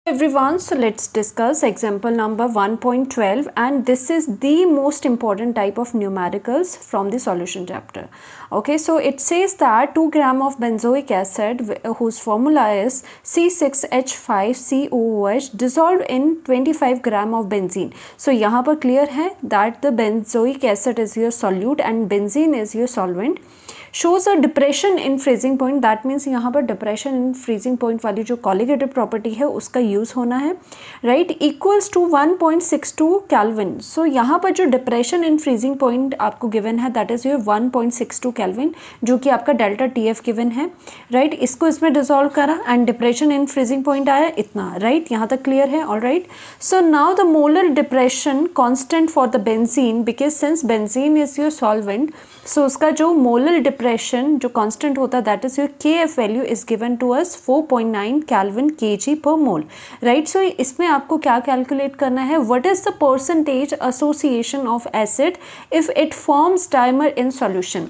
Everyone, so let's discuss example number 1.12 and this is the most important type of numericals from the solution chapter. Okay, so it says that 2 gram of benzoic acid whose formula is C6H5COOH dissolved in 25 gram of benzene. So यहाँ पर clear है that the benzoic acid is your solute and benzene is your solvent. Shows a depression in freezing point, that means यहाँ पर depression in freezing point वाली जो colligative property है उसका use होना है, right, equals to 1.62 Kelvin. So यहाँ पर जो depression in freezing point आपको given है that is your 1.62 Kelvin जो कि आपका delta TF given है, right, इसको इसमें dissolve करा and depression in freezing point आया इतना, right, यहाँ तक clear है, all right. So now the molar depression constant for the benzene, because since benzene is your solvent, so उसका जो molar depression जो constant होता है that is your KF value is given to us 4.9 Kelvin kg per mole, right. So इसमें आपको क्या calculate करना है, what is the percentage association of acid if it forms dimer in solution,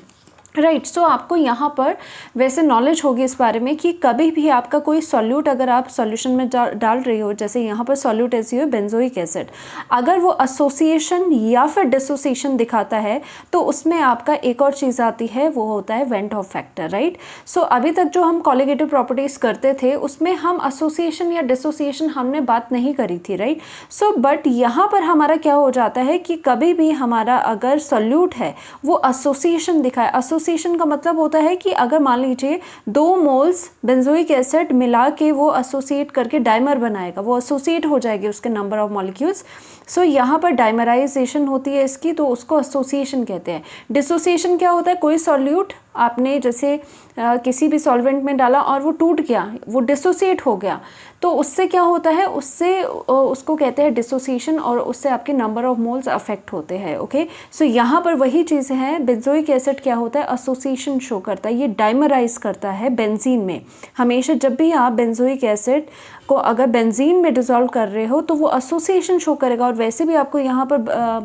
right. So आपको यहाँ पर वैसे knowledge होगी इस बारे में कि कभी भी आपका कोई सॉल्यूट अगर आप सॉल्यूशन में डाल रही हो, जैसे यहाँ पर सॉल्यूट ऐसी हो बेंजोइक एसिड, अगर वो एसोसिएशन या फिर डिसोसिएशन दिखाता है तो उसमें आपका एक और चीज़ आती है, वो होता है वेंट ऑफ फैक्टर, राइट. सो अभी तक जो हम कॉलिगेटिव प्रॉपर्टीज़ करते थे उसमें हम एसोसिएशन या डिसोसिएशन हमने बात नहीं करी थी, राइट. सो बट यहाँ पर हमारा क्या हो जाता है कि कभी भी हमारा अगर सॉल्यूट है वो एसोसिएशन दिखाए, एसोसिएशन का मतलब होता है कि अगर मान लीजिए 2 मोल्स बेंजोइक एसिड मिला के वो एसोसिएट करके डाइमर बनाएगा, वो एसोसिएट हो जाएगी उसके नंबर ऑफ मॉलिक्यूल्स. सो यहाँ पर डाइमराइजेशन होती है इसकी, तो उसको एसोसिएशन कहते हैं. डिसोसिएशन क्या होता है, कोई सॉल्यूट आपने जैसे किसी भी सॉल्वेंट में डाला और वो टूट गया, वो डिसोसिएट हो गया, तो उससे क्या होता है, उससे उसको कहते हैं डिसोसिएशन और उससे आपके नंबर ऑफ मोल्स अफेक्ट होते हैं. ओके, सो यहाँ पर वही चीज़ है, बेंजोइक एसिड क्या होता है, एसोसिएशन शो करता है, ये डाइमराइज करता है बेंजीन में. हमेशा जब भी आप बेंजोइक एसिड को अगर बेंजीन में डिसॉल्व कर रहे हो तो वो एसोसिएशन शो करेगा. और वैसे भी आपको यहाँ पर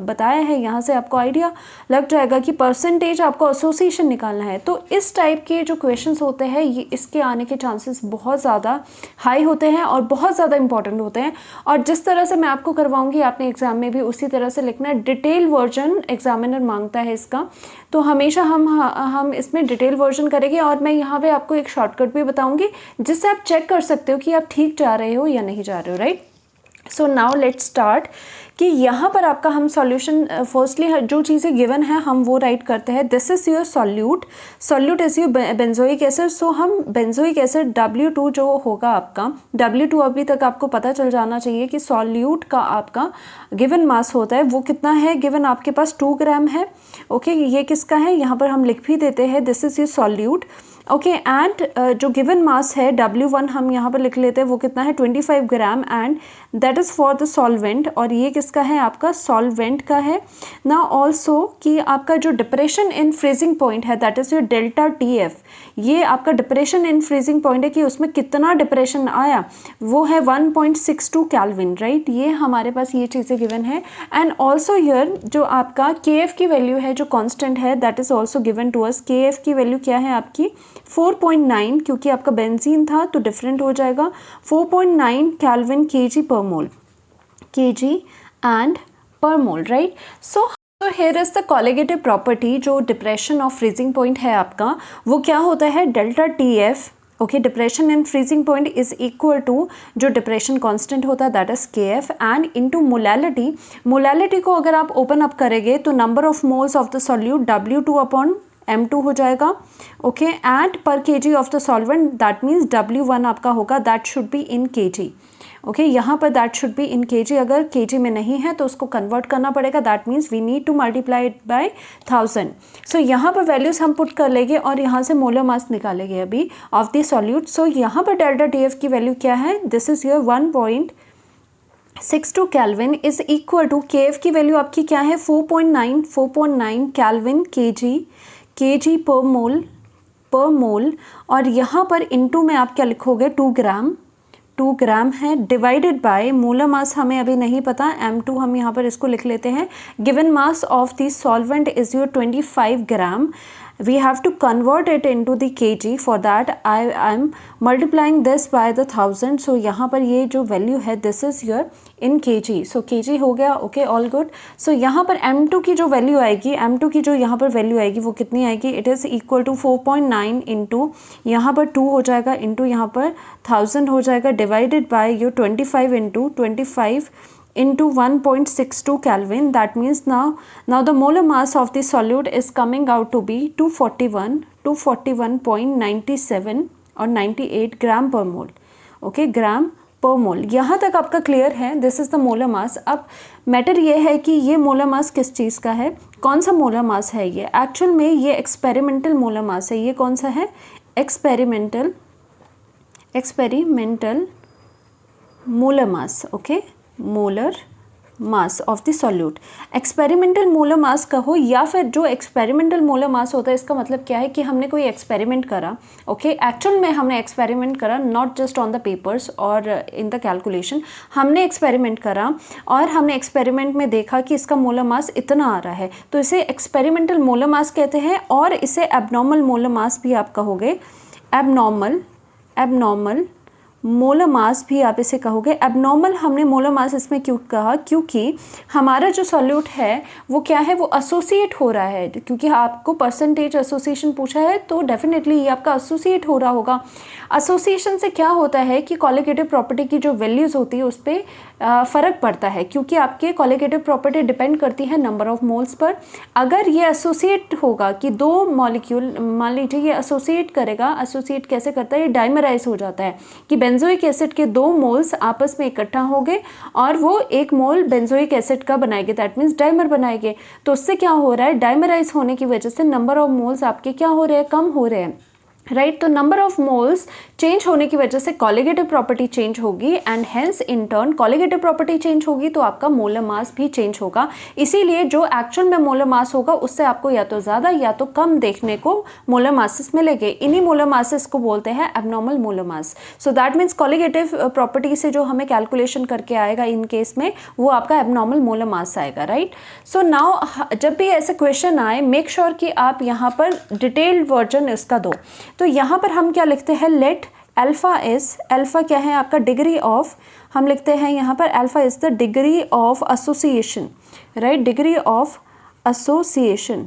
बताया है, यहाँ से आपको आइडिया लग जाएगा कि परसेंटेज आपको एसोसिएशन निकालना है. तो इस टाइप के जो क्वेश्चंस होते हैं ये इसके आने के चांसेस बहुत ज़्यादा हाई होते हैं और बहुत ज़्यादा इंपॉर्टेंट होते हैं. और जिस तरह से मैं आपको करवाऊंगी आपने एग्जाम में भी उसी तरह से लिखना है. डिटेल वर्जन एग्जामिनर मांगता है इसका, तो हमेशा हम इसमें डिटेल वर्जन करेंगे. और मैं यहाँ पे आपको एक शॉर्टकट भी बताऊंगी जिससे आप चेक कर सकते हो कि आप ठीक जा रहे हो या नहीं जा रहे हो, right. So now let's start कि यहाँ पर आपका हम सॉल्यूशन फर्स्टली जो चीज़ें गिवन है हम वो राइट करते हैं. This is your solute, solute is your benzoic acid. So हम बेंजोइक एसिड W2 जो होगा आपका, W2 अभी तक आपको पता चल जाना चाहिए कि सॉल्यूट का आपका गिवन मास होता है वो कितना है, गिवन आपके पास 2 ग्राम है. ओके, ये किसका है, यहाँ पर हम लिख भी देते हैं this is your solute. Okay, and जो गिवन मास है W1 हम यहाँ पर लिख लेते हैं वो कितना है 25 gram and that is for the solvent. और ये किसका है, आपका सॉल्वेंट का है ना. ऑल्सो कि आपका जो डिप्रेशन इन फ्रीजिंग पॉइंट है that is your delta TF, ये आपका डिप्रेशन इन फ्रीजिंग पॉइंट है कि उसमें कितना डिप्रेशन आया, वो है 1.62 केल्विन, राइट. ये हमारे पास ये चीज़ें गिवन है. एंड ऑल्सो यर जो आपका KF की वैल्यू है जो कॉन्स्टेंट है that is also given to us. KF की वैल्यू क्या है आपकी 4.9, क्योंकि आपका बेंजीन था तो डिफरेंट हो जाएगा. 4.9 kelvin kg per mole, kg and per mole, right. So here is the colligative property. जो डिप्रेशन ऑफ फ्रीजिंग पॉइंट है आपका वो क्या होता है, delta TF. Okay, depression in freezing point is equal to जो डिप्रेशन कांस्टेंट होता है that is KF and into molality. Molality को अगर आप ओपन अप करेंगे तो number of moles of the solute W2 upon M2 हो जाएगा. Okay, and per kg of the solvent that means W1 आपका होगा that should be in kg. Okay, यहाँ पर that should be in kg, अगर kg में नहीं है तो उसको कन्वर्ट करना पड़ेगा. That means we need to multiply it by 1000. So यहाँ पर वैल्यूज़ हम पुट कर लेंगे और यहाँ से मोलर मास निकालेंगे अभी ऑफ द सॉल्यूट. सो यहाँ पर डेल्टा TF की वैल्यू क्या है, this is your 1.62 kelvin is equal to KF की वैल्यू आपकी क्या है 4.9 केल्विन kg पर मोल. और यहाँ पर इनटू में आप क्या लिखोगे 2 2 ग्राम है डिवाइडेड बाय मोलर मास हमें अभी नहीं पता, m2 हम यहाँ पर इसको लिख लेते हैं। Given mass of the solvent is your 25 gram. We have to convert it into the kg. For that I am multiplying this by the 1000. So यहाँ पर ये जो value है this is your in kg. So kg हो गया, okay, all good. So यहाँ पर m2 की जो value आएगी, m2 की जो यहाँ पर value आएगी वो कितनी आएगी? It is equal to 4.9 into यहाँ पर 2 हो जाएगा into यहाँ पर 1000 हो जाएगा divided by your 25 into 25 into 1.62 Kelvin. That means now the molar mass of the solute is coming out to be 241.97 और 98 ग्राम पर मोल। ओके, ग्राम पर मोल। यहाँ तक आपका क्लियर है? दिस इज़ द मोलर मास। अब मैटर ये है कि ये मोलर मास किस चीज़ का है, कौन सा मोलर मास है ये? एक्चुअल में ये एक्सपेरिमेंटल मोलर मास है। ये कौन सा है? Experimental molar mass. Okay, molar mass of the solute. Experimental molar mass कहो या फिर जो एक्सपेरिमेंटल मोलर मास होता है, इसका मतलब क्या है कि हमने कोई एक्सपेरिमेंट करा। ओके, एक्चुअल में हमने एक्सपेरिमेंट करा, not just on the papers और इन द कैलकुलेशन। हमने एक्सपेरिमेंट करा और हमने एक्सपेरिमेंट में देखा कि इसका मोलर मास इतना आ रहा है, तो इसे एक्सपेरिमेंटल मोलर मास कहते हैं। और इसे एबनॉर्मल मोलर मास भी आप कहोगे, एबनॉर्मल मोलर मास भी आप इसे कहोगे। एबनॉर्मल हमने मोलर मास इसमें क्यों कहा? क्योंकि हमारा जो सॉल्यूट है वो क्या है, वो एसोसिएट हो रहा है। क्योंकि आपको परसेंटेज एसोसिएशन पूछा है तो डेफिनेटली ये आपका एसोसिएट हो रहा होगा। एसोसिएशन से क्या होता है कि कॉलिगेटिव प्रॉपर्टी की जो वैल्यूज़ होती है उस पर फ़र्क पड़ता है, क्योंकि आपके कॉलिगेटिव प्रॉपर्टी डिपेंड करती है नंबर ऑफ मोल्स पर। अगर ये एसोसिएट होगा कि दो मॉलिक्यूल, मान लीजिए ये एसोसिएट करेगा, एसोसिएट कैसे करता है, ये डाइमराइज हो जाता है कि बेंजोइक एसिड के 2 मोल्स आपस में इकट्ठा हो गए और वो 1 मोल बेंजोइक एसिड का बनाएंगे, दैट मीन्स डाइमर बनाएंगे। तो उससे क्या हो रहा है, डाइमराइज होने की वजह से नंबर ऑफ मोल्स आपके क्या हो रहे हैं, कम हो रहे हैं, राइट। तो नंबर ऑफ मोल्स चेंज होने की वजह से कॉलिगेटिव प्रॉपर्टी चेंज होगी and hence in turn colligative property change होगी तो आपका मोलर मास भी चेंज होगा। इसीलिए जो एक्चुअल में मोलर मास होगा उससे आपको या तो ज़्यादा या तो कम देखने को मोलर मासेस मिलेंगे। इन्हीं मोलर मासेस को बोलते हैं abnormal molar mass. So that means colligative property से जो हमें कैलकुलेशन करके आएगा इन केस में वो आपका एबनॉर्मल मोलर मास आएगा, राइट। सो नाउ जब भी ऐसे क्वेश्चन आए मेक श्योर कि आप यहाँ पर डिटेल्ड वर्जन इसका दो। तो यहाँ पर हम क्या लिखते हैं, लेट अल्फा इज, अल्फा क्या है आपका, डिग्री ऑफ, हम लिखते हैं यहाँ पर alpha is the degree of association, right, degree of association.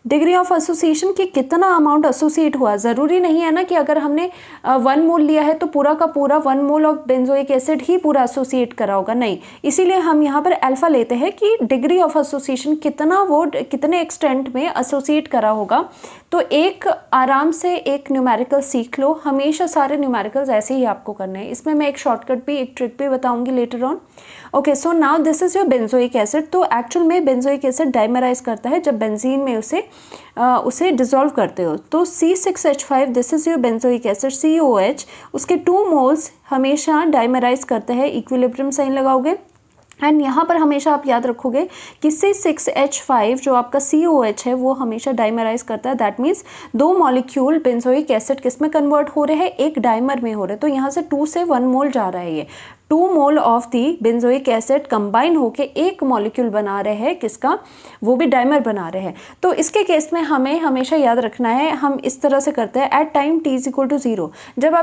Degree of association की कितना अमाउंट एसोसिएट हुआ। ज़रूरी नहीं है ना कि अगर हमने 1 मोल लिया है तो पूरा का पूरा 1 मोल ऑफ बेंजोइक एसिड ही पूरा एसोसिएट करा होगा, नहीं। इसीलिए हम यहाँ पर अल्फा लेते हैं कि डिग्री ऑफ एसोसिएशन कितना, वो कितने एक्सटेंट में एसोसिएट करा होगा। तो एक आराम से एक न्यूमेरिकल सीख लो, हमेशा सारे न्यूमेरिकल्स ऐसे ही आपको करने हैं। इसमें मैं एक शॉर्टकट भी, एक ट्रिक भी बताऊंगी later on. Okay, so now this is your benzoic acid. तो एक्चुअल में बेंजोइक एसिड डाइमराइज करता है जब बेंजीन में उसे डिसॉल्व करते हो। तो C6H5 this is your benzoic acid, COH, उसके 2 मोल्स हमेशा डाइमराइज करते हैं। इक्विलिब्रियम साइन लगाओगे एंड यहाँ पर हमेशा आप याद रखोगे कि C6H5 जो आपका COH है वो हमेशा डाइमराइज करता है। That means 2 molecule benzoic acid किस में कन्वर्ट हो रहे हैं, एक डाइमर में हो रहे हैं। तो यहाँ से 2 से 1 मोल जा रहा है, ये 2 mole of the benzoic acid combine होके एक मॉलिक्यूल बना रहे हैं, किसका, वो भी डाइमर बना रहे हैं। तो इसके केस में हमें हमेशा याद रखना है, हम इस तरह से करते हैं एट टाइम t=0। जब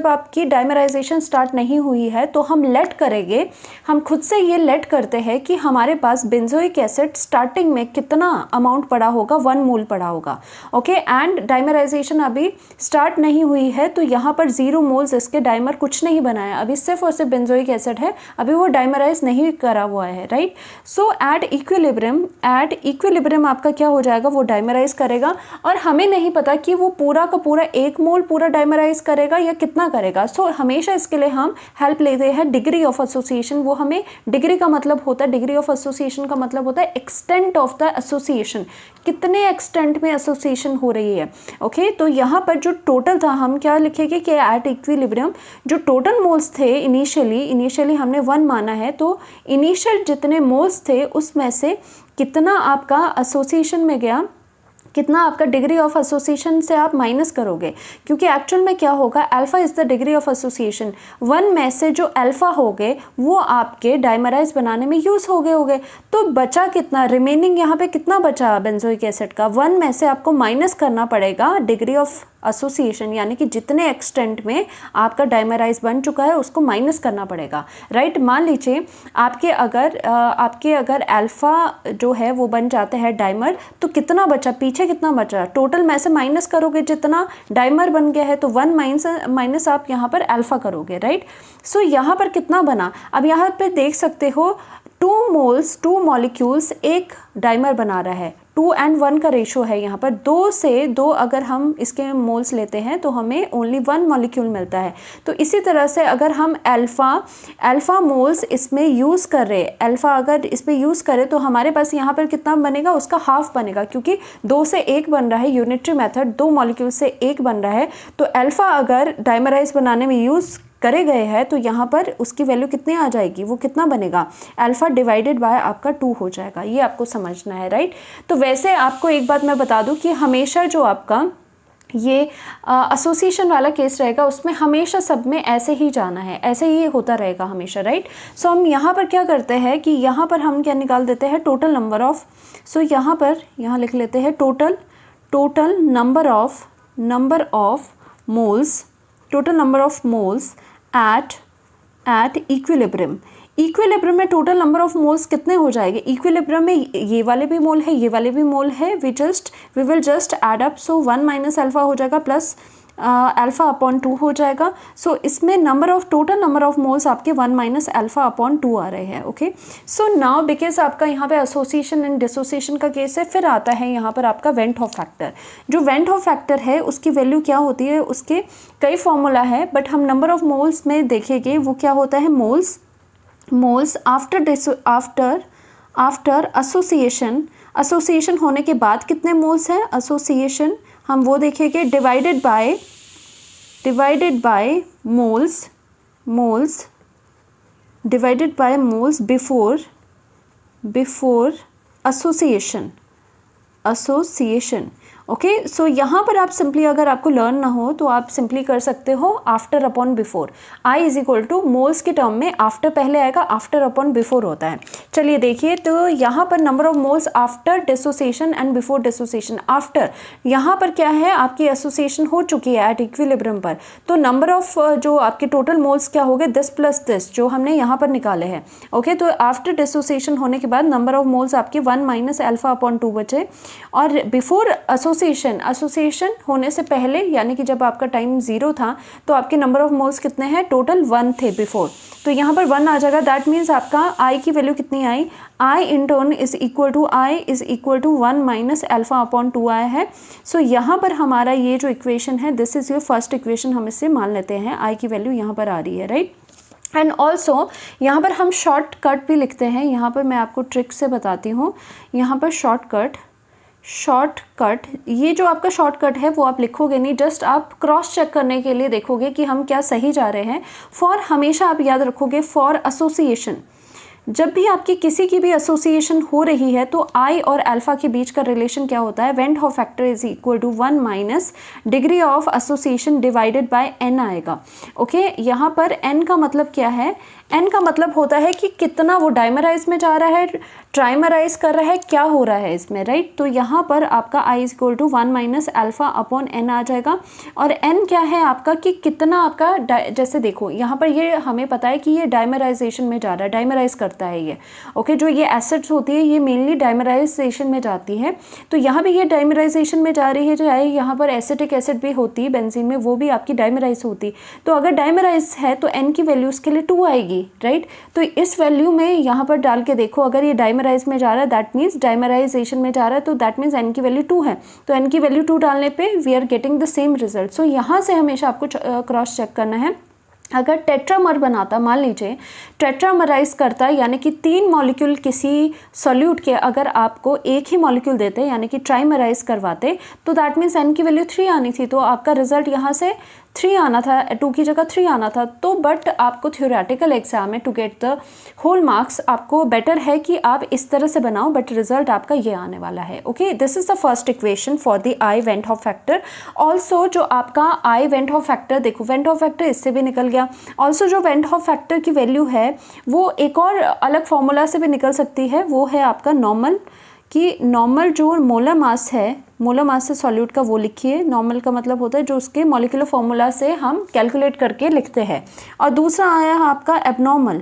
आपकी डाइमराइजेशन स्टार्ट नहीं हुई है तो हम लेट करेंगे, हम खुद से ये लेट करते हैं कि हमारे पास बेंजोइक एसिड स्टार्टिंग में कितना अमाउंट पड़ा होगा, 1 मोल पड़ा होगा। ओके, एंड डाइमराइजेशन अभी स्टार्ट नहीं हुई है तो यहाँ पर 0 मोल्स इसके डाइमर कुछ नहीं बनाया, अभी सिर्फ और सिर्फ बेंजोइक एसिड है, अभी वो डाइमराइज नहीं करा हुआ है, राइट। सो एट इक्विलिब्रियम आपका क्या हो जाएगा, वो डाइमराइज करेगा और हमें नहीं पता कि वो पूरा का पूरा 1 मोल पूरा डाइमराइज करेगा या कितना करेगा। सो हमेशा इसके लिए हम हेल्प लेते हैं डिग्री ऑफ एसोसिएशन। वो हमें डिग्री का मतलब होता है, डिग्री ऑफ एसोसिएशन का मतलब होता है एक्सटेंट ऑफ द एसोसिएशन, कितने एक्सटेंट में एसोसिएशन हो रही है। ओके, तो यहाँ पर जो टोटल था हम क्या लिखेंगे कि एट इक्विलिब्रियम जो टोटल मोल्स थे इनिशियली हमने 1 माना है, तो इनिशियल जितने मोल्स थे उसमें से कितना आपका एसोसिएशन में गया, कितना आपका डिग्री ऑफ एसोसिएशन से आप माइनस करोगे, क्योंकि एक्चुअल में क्या होगा, alpha is the degree of association. 1 में से जो अल्फा हो गए वो आपके डाइमराइज बनाने में यूज़ हो गए तो बचा कितना, रिमेनिंग यहाँ पे कितना बचा बेंजोइक एसिड का, 1 में से आपको माइनस करना पड़ेगा डिग्री ऑफ एसोसिएशन, यानी कि जितने एक्सटेंट में आपका डाइमराइज बन चुका है उसको माइनस करना पड़ेगा, राइट। मान लीजिए आपके अगर अल्फा जो है वो बन जाते हैं डाइमर, तो कितना बचा, पीछे कितना बचा, टोटल में से माइनस करोगे, जितना डाइमर बन गया है तो 1 माइनस आप यहाँ पर अल्फा करोगे, राइट। सो यहाँ पर कितना बना, अब यहाँ पर देख सकते हो 2 मॉलिक्यूल्स एक डाइमर बना रहा है, 2 and 1 का रेशो है यहाँ पर, 2 से 2 अगर हम इसके मोल्स लेते हैं तो हमें ओनली 1 मॉलिक्यूल मिलता है। तो इसी तरह से अगर हम अल्फ़ा मोल्स इसमें यूज़ कर रहे, अल्फ़ा अगर इसमें यूज़ करें तो हमारे पास यहाँ पर कितना बनेगा, उसका हाफ बनेगा, क्योंकि 2 से 1 बन रहा है, यूनिटरी मेथड 2 मॉलिक्यूल से 1 बन रहा है। तो अल्फ़ा अगर डाइमराइज बनाने में यूज़ करे गए हैं तो यहाँ पर उसकी वैल्यू कितनी आ जाएगी, वो कितना बनेगा, अल्फ़ा डिवाइडेड बाय आपका 2 हो जाएगा। ये आपको समझना है, राइट। तो वैसे आपको एक बात मैं बता दूँ कि हमेशा जो आपका ये एसोसिएशन वाला केस रहेगा उसमें हमेशा सब में ऐसे ही जाना है, ऐसे ही होता रहेगा हमेशा, राइट। सो हम यहाँ पर क्या करते हैं कि यहाँ पर हम क्या निकाल देते हैं, टोटल नंबर ऑफ, सो यहाँ लिख लेते हैं total number of moles, total number of moles at equilibrium में टोटल नंबर ऑफ मोल्स कितने हो जाएंगे, इक्विलिब्रियम में ये वाले भी मोल है, ये वाले भी मोल है, we will just add up, so 1 minus alpha हो जाएगा प्लस अल्फा अपॉन 2 हो जाएगा। सो इसमें टोटल नंबर ऑफ मोल्स आपके 1 माइनस अल्फा अपॉन 2 आ रहे हैं, ओके। सो नाउ बिकॉज आपका यहाँ पे एसोसिएशन एंड डिसोसिएशन का केस है, फिर आता है यहाँ पर आपका वेंट हॉफ फैक्टर। जो वेंट हॉफ फैक्टर है उसकी वैल्यू क्या होती है, उसके कई फॉर्मूला है, बट हम नंबर ऑफ मोल्स में देखेंगे वो क्या होता है, मोल्स आफ्टर एसोसिएशन होने के बाद कितने मोल्स हैं, एसोसिएशन हम वो देखेंगे, divided by moles before association, okay. So यहाँ पर आप सिंपली, अगर आपको लर्न ना हो तो आप सिंपली कर सकते हो after upon before, I is equal two moles के टर्म में आफ्टर पहले आएगा, आफ्टर अपॉन बिफोर होता है। चलिए देखिए, तो यहाँ पर number of moles after dissociation and before dissociation, after यहाँ पर क्या है, आपकी एसोसिएशन हो चुकी है एट इक्विलिब्रियम पर, तो नंबर ऑफ जो आपके टोटल मोल्स क्या हो गए, दिस प्लस दिस जो हमने यहाँ पर निकाले हैं, ओके। तो आफ्टर डिसोसिएशन होने के बाद नंबर ऑफ मोल्स आपके 1 माइनस अल्फा अपॉन 2 बचे, और बिफोर एसोसिएशन होने से पहले, यानी कि जब आपका टाइम 0 था तो आपके नंबर ऑफ मोल्स कितने हैं, टोटल 1 थे बिफोर, तो यहाँ पर 1 आ जाएगा। दैट मीन्स आपका आई की वैल्यू कितनी आई, i in turn is equal to 1 minus alpha upon 2 आया है। सो यहाँ पर हमारा ये जो इक्वेशन है, this is your first equation, हम इससे मान लेते हैं आई की वैल्यू यहाँ पर आ रही है, राइट। एंड ऑल्सो यहाँ पर हम शॉर्टकट भी लिखते हैं, यहाँ पर मैं आपको ट्रिक से बताती हूँ। यहाँ पर शॉर्टकट ये जो आपका शॉर्टकट है वो आप लिखोगे नहीं, जस्ट आप क्रॉस चेक करने के लिए देखोगे कि हम क्या सही जा रहे हैं। फॉर हमेशा आप याद रखोगे, फॉर एसोसिएशन, जब भी आपकी किसी की भी एसोसिएशन हो रही है तो आई और अल्फा के बीच का रिलेशन क्या होता है, van't Hoff factor is equal to 1 minus degree of association divided by n आएगा, ओके। यहाँ पर एन का मतलब क्या है, एन का मतलब होता है कि कितना वो डाइमराइज में जा रहा है, ट्राइमराइज कर रहा है, क्या हो रहा है इसमें, राइट। तो यहाँ पर आपका i is equal to 1 minus alpha upon n आ जाएगा, और एन क्या है आपका कि कितना आपका जैसे देखो यहाँ पर ये हमें पता है कि ये डाइमराइजेशन में जा रहा है, डाइमराइज करता है ये, ओके। जो ये एसिड्स होती है ये मेनली डाइमराइजेशन में जाती है, तो यहाँ भी ये डाइमराइजेशन में जा रही है, चाहे यहाँ पर एसिटिक एसिड भी होती है बेंजीन में, वो भी आपकी डाइमराइज होती, तो अगर डाइमराइज है तो एन की वैल्यू उसके लिए 2 आएगी, राइट। तो इस वैल्यू में यहाँ पर डाल के देखो, अगर ये डाइमराइज में जा रहा है दैट मीन्स डाइमराइजेशन में जा रहा है, तो दैट मीन्स एन की वैल्यू 2 है, तो एन की वैल्यू 2 डालने पे we are getting the same result. So यहाँ से हमेशा आपको क्रॉस चेक करना है। अगर टेट्रामर बनाता, मान लीजिए टेट्रामराइज करता है, यानी कि 3 मॉलिक्यूल किसी सॉल्यूट के अगर आपको एक ही मॉलिक्यूल देते यानी कि ट्राइमराइज करवाते, तो दैट मीन्स एन की वैल्यू 3 आनी थी, तो आपका रिजल्ट यहाँ से 3 आना था, 2 की जगह 3 आना था, तो बट आपको थ्योरेटिकल एग्जाम में to get the whole marks आपको बेटर है कि आप इस तरह से बनाओ, बट रिजल्ट आपका ये आने वाला है। Okay, this is the first equation for the I went Hoff factor. Also जो आपका आई वेंट हॉफ फैक्टर, देखो वेंट हॉफ फैक्टर इससे भी निकल गया। ऑल्सो जो वेंट हॉफ फैक्टर की वैल्यू है वो एक और अलग फॉर्मूला से भी निकल सकती है, वो है आपका नॉर्मल, कि नॉर्मल जो मोलर मास है, मोलर मास से सॉल्यूट का वो लिखिए। नॉर्मल का मतलब होता है जो उसके मॉलिक्यूलर फॉर्मूला से हम कैलकुलेट करके लिखते हैं। और दूसरा आया है आपका abnormal,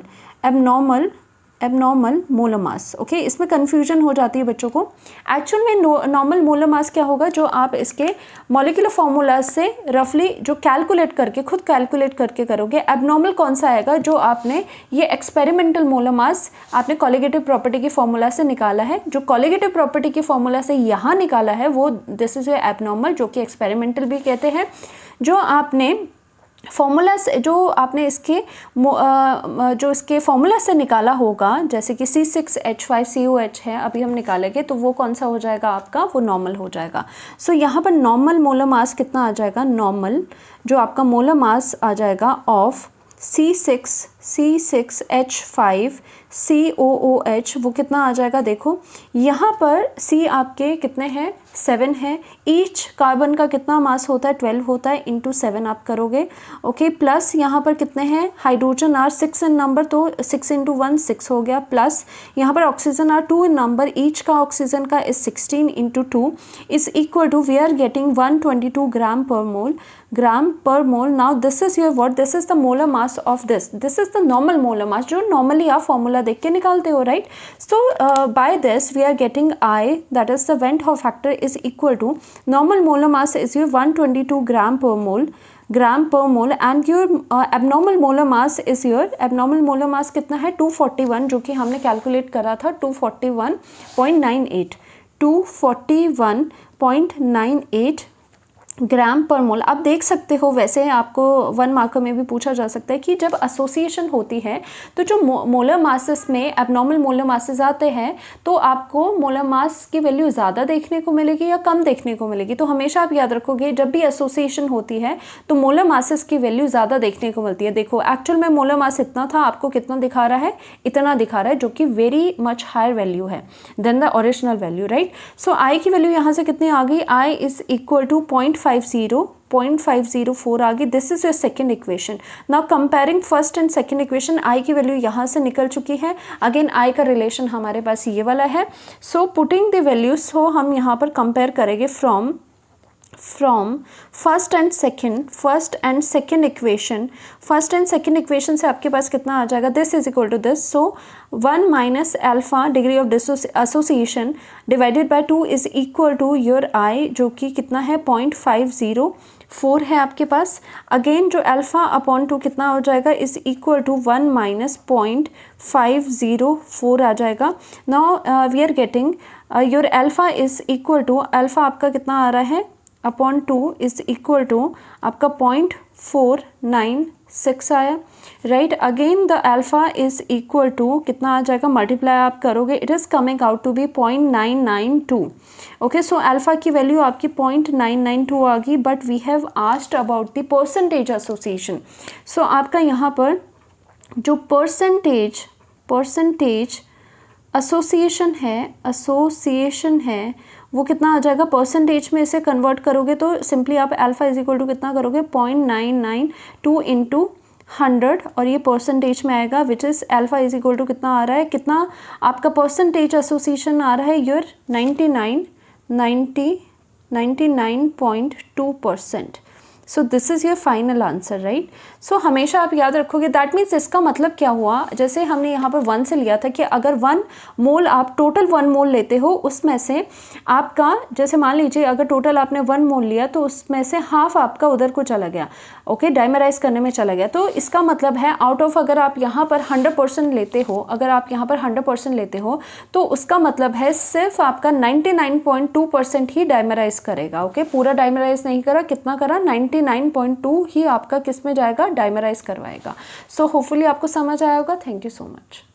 abnormal molar mass. Okay, इसमें कन्फ्यूजन हो जाती है बच्चों को। एक्चुअल में नॉर्मल मोलर मास क्या होगा, जो आप इसके मॉलिक्यूलर फॉर्मूला से रफली जो कैलकुलेट करके, खुद कैलकुलेट करके करोगे। एबनॉर्मल कौन सा आएगा, जो आपने ये एक्सपेरिमेंटल मोलर मास आपने कॉलिगेटिव प्रॉपर्टी की फॉर्मूला से निकाला है, जो कॉलिगेटिव प्रॉपर्टी की फॉर्मूला से यहाँ निकाला है वो दिस इज एबनॉर्मल, जो कि एक्सपेरिमेंटल भी कहते हैं। जो आपने फॉर्मूला से, जो आपने इसके जो इसके फॉर्मूला से निकाला होगा, जैसे कि C6H5COH है, अभी हम निकालेंगे, तो वो कौन सा हो जाएगा आपका, वो नॉर्मल हो जाएगा। सो यहाँ पर नॉर्मल मोलर मास कितना आ जाएगा, नॉर्मल जो आपका मोलर मास आ जाएगा ऑफ C6H5COOH, वो कितना आ जाएगा, देखो यहाँ पर C आपके कितने हैं, 7 है। ईच कार्बन का कितना मास होता है, 12 होता है, इंटू 7 आप करोगे। ओके, प्लस यहाँ पर कितने हैं, हाइड्रोजन आर 6 इन नंबर, तो 6 इंटू 1 6 हो गया। प्लस यहाँ पर oxygen are 2 in number, each का ऑक्सीजन का is 16 into 2 is equal to, we are getting 122 gram per mole. Now this is your what, this is the molar mass of this is the normal molar mass, जो normally आप formula देख के निकालते हो, right. So by this we are getting i, that is the van't Hoff factor is equal to normal molar mass is your 122 gram per mole, and your abnormal molar mass is your, abnormal molar mass कितना है, 241, जो कि हमने calculate करा था 241.98 ग्राम per मोल। आप देख सकते हो, वैसे आपको 1 मार्कर में भी पूछा जा सकता है कि जब एसोसिएशन होती है तो जो मोलर मासेस में एबनॉर्मल मोलर मासेस आते हैं, तो आपको मोलर मास की वैल्यू ज़्यादा देखने को मिलेगी या कम देखने को मिलेगी। तो हमेशा आप याद रखोगे, जब भी एसोसिएशन होती है तो मोलर मासेस की वैल्यू ज़्यादा देखने को मिलती है। देखो एक्चुअल में मोलर मास इतना था, आपको कितना दिखा रहा है, इतना दिखा रहा है, जो कि वेरी मच हायर वैल्यू है than the original value, right. So i की वैल्यू यहाँ से कितनी आ गई, आई इज इक्वल टू 0.504 आ गई। This is your second equation. Now comparing first and second equation, i की वैल्यू यहाँ से निकल चुकी है। अगेन आई का रिलेशन हमारे पास ये वाला है। So putting the values, so हम यहाँ पर कंपेयर करेंगे from first and second equation से आपके पास कितना आ जाएगा, this is equal to this. So 1 minus alpha degree of association divided by 2 is equal to your i, जो कि कितना है 0.504 है आपके पास। अगेन जो अल्फा अपॉन 2 कितना हो जाएगा, इज इक्वल टू 1 माइनस 0.504 आ जाएगा। Now we are getting your alpha is equal to, alpha आपका कितना आ रहा है, अपॉन 2 इज इक्वल टू आपका 0.496 आया, right. Again the alpha is equal to कितना आ जाएगा, मल्टीप्लाई आप करोगे, it is coming out to be 0.992। Okay, so alpha की वैल्यू आपकी 0.992 आ गई, but we have asked about the percentage association. So आपका यहाँ पर जो परसेंटेज एसोसिएशन है वो कितना आ जाएगा, परसेंटेज में इसे कन्वर्ट करोगे तो सिंपली आप अल्फा इज इक्वल टू कितना करोगे, 0.992 इंटू 100, और ये परसेंटेज में आएगा, which is alpha is equal to कितना आ रहा है, कितना आपका परसेंटेज एसोसिएशन आ रहा है, your 99.2%। So this is your final answer, right. So हमेशा आप याद रखोगे, दैट मीन्स इसका मतलब क्या हुआ, जैसे हमने यहाँ पर 1 से लिया था कि अगर 1 मोल आप टोटल 1 मोल लेते हो, उसमें से आपका, जैसे मान लीजिए अगर टोटल आपने 1 मोल लिया तो उसमें से हाफ आपका उधर को चला गया, ओके, डाइमराइज करने में चला गया। तो इसका मतलब है आउट ऑफ, अगर आप यहाँ पर 100% लेते हो, तो उसका मतलब है सिर्फ आपका 99.2% ही डाइमराइज करेगा। ओके, पूरा डाइमराइज नहीं करा, कितना करा, 99.2 ही आपका किस में जाएगा, डाइमराइज करवाएगा। सो होपफुली आपको समझ आया होगा। Thank you so much.